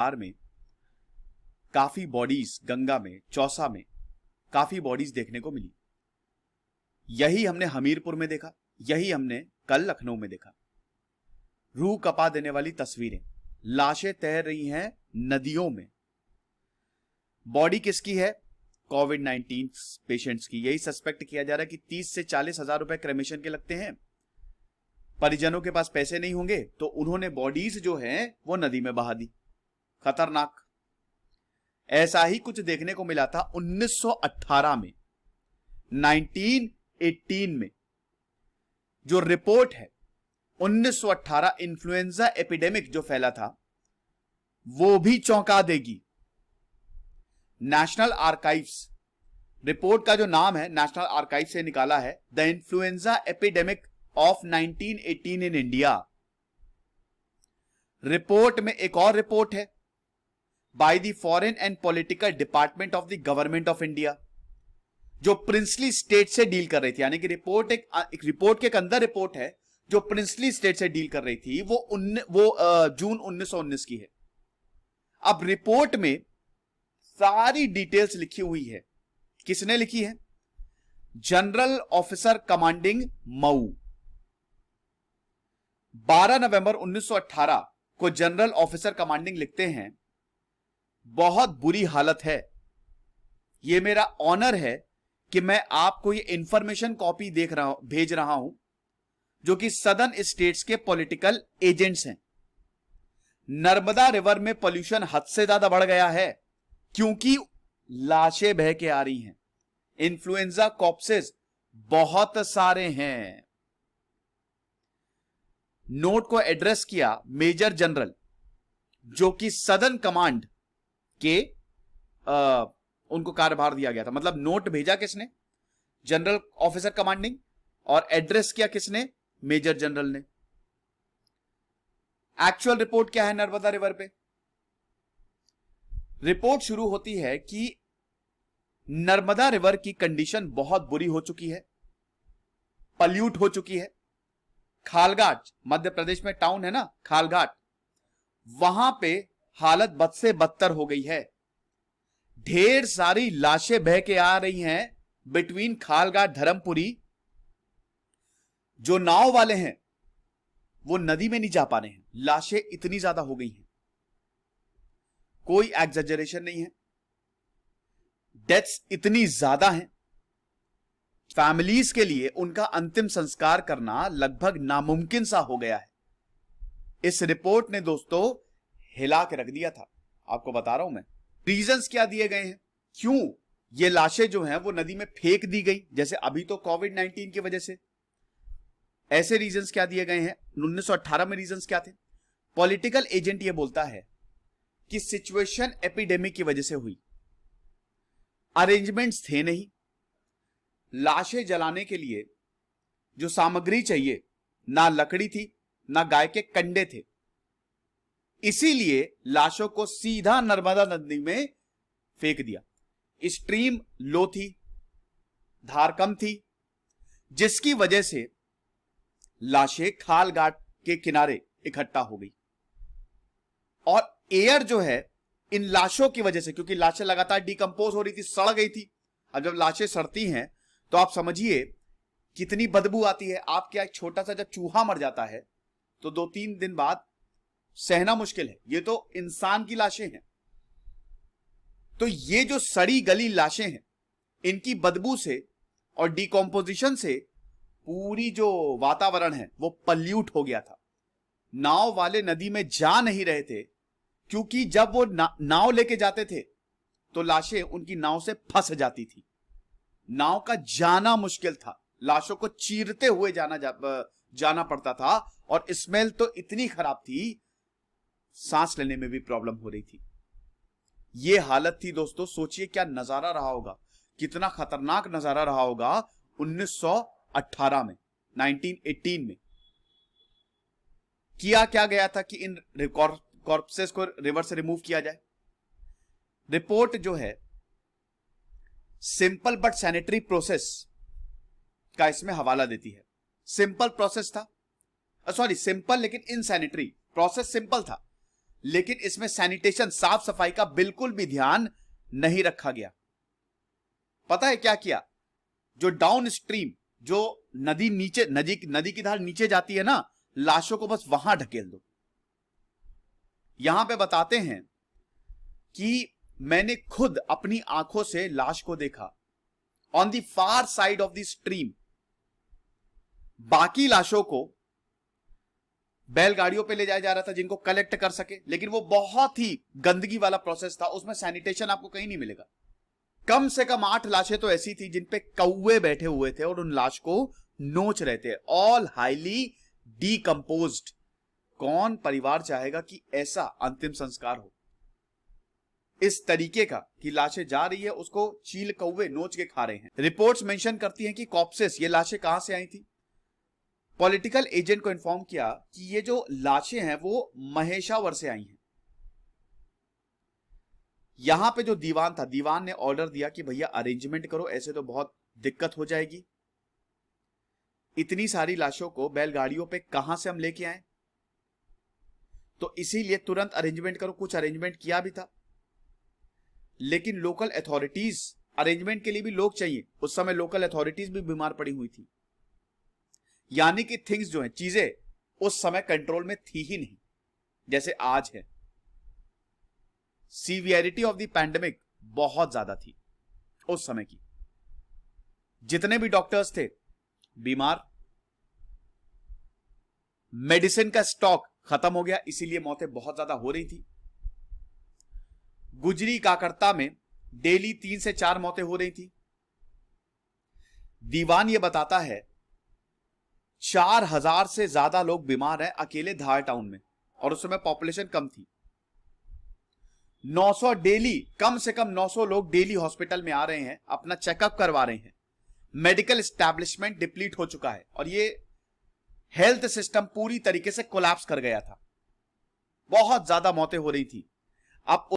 बिहार में काफी बॉडीज, गंगा में, चौसा में काफी बॉडीज देखने को मिली। यही हमने हमीरपुर में देखा, यही हमने कल लखनऊ में देखा। रूह कपा देने वाली तस्वीरें, लाशें तैर रही हैं नदियों में। बॉडी किसकी है? कोविड-19 पेशेंट्स की। यही सस्पेक्ट किया जा रहा है कि 30 से 40 हजार रुपए क्रेमेशन के लगते हैं। परिजनों के पास पैसे नहीं होंगे तो उन्होंने बॉडीज जो हैं वो नदी में बहा दी। खतरनाक। ऐसा ही कुछ देखने को मिला था 1918 में, 1918 में। जो रिपोर्ट है 1918 इन्फ्लुएंजा एपिडेमिक जो फैला था वो भी चौंका देगी। नेशनल आर्काइव्स रिपोर्ट का जो नाम है नेशनल आर्काइव से निकाला है, the influenza epidemic of 1918 in India. Report में एक और रिपोर्ट है by the foreign and political department of the government of India, जो प्रिंसली स्टेट से डील कर रही थी। यानी कि रिपोर्ट एक रिपोर्ट के अंदर रिपोर्ट है जो प्रिंसली स्टेट से डील कर रही थी। वो जून 1919 की है। अब रिपोर्ट में सारी डिटेल्स लिखी हुई है। किसने लिखी है? General officer commanding Mau. 12 नवंबर 1918 को जनरल ऑफिसर कमांडिंग लिखते हैं, बहुत बुरी हालत है। यह मेरा ऑनर है कि मैं आपको ये इंफॉर्मेशन कॉपी भेज रहा हूं जो कि सदर्न स्टेट्स के पॉलिटिकल एजेंट्स हैं। नर्मदा रिवर में पोल्यूशन हद से ज्यादा बढ़ गया है क्योंकि लाशें बह के आ रही हैं। इन्फ्लुएंजा कॉप्सेस बहुत सारे हैं। नोट को एड्रेस किया मेजर जनरल, जो कि सदर्न कमांड के उनको कार्यभार दिया गया था। मतलब नोट भेजा किसने? जनरल ऑफिसर कमांडिंग, और एड्रेस किया किसने? मेजर जनरल ने। एक्चुअल रिपोर्ट क्या है नर्मदा रिवर पे? रिपोर्ट शुरू होती है कि नर्मदा रिवर की कंडीशन बहुत बुरी हो चुकी है, पल्यूट हो चुकी है। खालघाट, मध्य प्रदेश में टाउन है ना खालघाट, वहां पे हालत बद से बदतर हो गई है। ढेर सारी लाशें बह के आ रही हैं बिटवीन खालघाट धर्मपुरी। जो नाव वाले हैं वो नदी में नहीं जा पा रहे हैं, लाशें इतनी ज्यादा हो गई हैं। कोई एग्जैजरेशन नहीं है, डेथ्स इतनी ज्यादा हैं, फैमिलीज के लिए उनका अंतिम संस्कार करना लगभग नामुमकिन सा हो गया है। इस रिपोर्ट ने दोस्तों हिला के रख दिया था। आपको बता रहा हूं मैं रीजंस क्या दिए गए हैं, क्यों ये लाशें जो हैं वो नदी में फेंक दी गई, जैसे अभी तो कोविड-19 की वजह से। ऐसे रीजंस क्या दिए गए हैं? 1918 में रीजंस क्या थे? पॉलिटिकल एजेंट ये बोलता है कि सिचुएशन एपिडेमिक की वजह से हुई, अरेंजमेंट्स थे नहीं, लाशें जलाने के लिए जो सामग्री चाहिए ना लकड़ी थी ना गाय के कंडे थे, इसीलिए लाशों को सीधा नर्मदा नदी में फेंक दिया। स्ट्रीम लो थी, धार कम थी, जिसकी वजह से लाशें खालघाट के किनारे इकट्ठा हो गई। और एयर जो है इन लाशों की वजह से, क्योंकि लाशें लगातार डिकंपोज हो रही थी, सड़ गई थी। अब जब लाशें सड़ती हैं तो आप समझिए कितनी बदबू आती है। आप क्या, एक छोटा सा जब चूहा मर जाता है तो 2-3 दिन बाद सहना मुश्किल है, ये तो इंसान की लाशें हैं। तो ये जो सड़ी गली लाशें हैं, इनकी बदबू से और डिकम्पोजिशन से पूरी जो वातावरण है वो पल्यूट हो गया था। नाव वाले नदी में जा नहीं रहे थे क्योंकि जब वो नाव लेके जाते थे तो लाशें उनकी नाव से फंस जाती थी। नाव का जाना मुश्किल था, लाशों को चीरते हुए जाना पड़ता था, और स्मेल तो इतनी खराब थी, सांस लेने में भी प्रॉब्लम हो रही थी। यह हालत थी दोस्तों। सोचिए क्या नजारा रहा होगा, कितना खतरनाक नजारा रहा होगा 1918 में, 1918 में। किया क्या गया था कि इन कॉर्पसेस को रिवर से रिमूव किया जाए। रिपोर्ट जो है सिंपल बट सैनिटरी प्रोसेस का इसमें हवाला देती है। सिंपल प्रोसेस था, सॉरी सिंपल लेकिन इनसैनिटरी। प्रोसेस सिंपल था लेकिन इसमें सैनिटेशन, साफ सफाई का बिल्कुल भी ध्यान नहीं रखा गया। पता है क्या किया? जो डाउन स्ट्रीम, जो नदी की धार नीचे जाती है ना, लाशों को बस वहां ढकेल दो। यहां पे बताते हैं कि मैंने खुद अपनी आंखों से लाश को देखा on the far side of the stream. बाकी लाशों को बैलगाड़ियों पे ले जाया जा रहा था जिनको कलेक्ट कर सके, लेकिन वो बहुत ही गंदगी वाला प्रोसेस था, उसमें सैनिटेशन आपको कहीं नहीं मिलेगा। कम से कम 8 लाशें तो ऐसी थी जिन पे कौवे बैठे हुए थे और उन लाश को नोच रहे थे, ऑल हाईली डीकंपोज्ड। कौन परिवार चाहेगा कि ऐसा अंतिम संस्कार हो? इस तरीके का कि लाशें जा रही है, उसको चील कौवे नोच के खा रहे हैं। रिपोर्ट्स मेंशन करती हैं कि कॉप्सेस, ये लाशें कहां से आई थी? पॉलिटिकल एजेंट को इन्फॉर्म किया कि ये जो लाशें हैं वो महेशावर से आई हैं। यहां पे जो दीवान था, दीवान ने ऑर्डर दिया कि भैया अरेंजमेंट करो, ऐसे तो बहुत दिक्कत हो जाएगी। इतनी सारी लाशों को बैलगाड़ियों पे कहां से हम लेके आए? तो इसीलिए तुरंत अरेंजमेंट करो। कुछ अरेंजमेंट किया भी था, लेकिन लोकल अथॉरिटीज, अरेंजमेंट के लिए भी लोग चाहिए। उस समय लोकल अथॉरिटीज भी बीमार पड़ी हुई थी, यानी कि थिंग्स जो है, चीजें उस समय कंट्रोल में थी ही नहीं जैसे आज है। सीवियरिटी ऑफ द पैंडेमिक बहुत ज्यादा थी उस समय की। जितने भी डॉक्टर्स थे बीमार, मेडिसिन का स्टॉक खत्म हो गया, इसीलिए मौतें बहुत ज्यादा हो रही थी। गुजरी काकरता में डेली 3 से 4 मौतें हो रही थी। दीवान यह बताता है 4000 से ज्यादा लोग बीमार हैं अकेले धार टाउन में, और उस समय पॉपुलेशन कम थी। 900 डेली, कम से कम 900 लोग डेली हॉस्पिटल में आ रहे हैं, अपना चेकअप करवा रहे हैं। मेडिकल एस्टैब्लिशमेंट डिप्लीट हो चुका है और ये हेल्थ सिस्टम पूरी तरीके से कोलैप्स कर गया था। बहुत ज्यादा मौतें हो रही थी। अब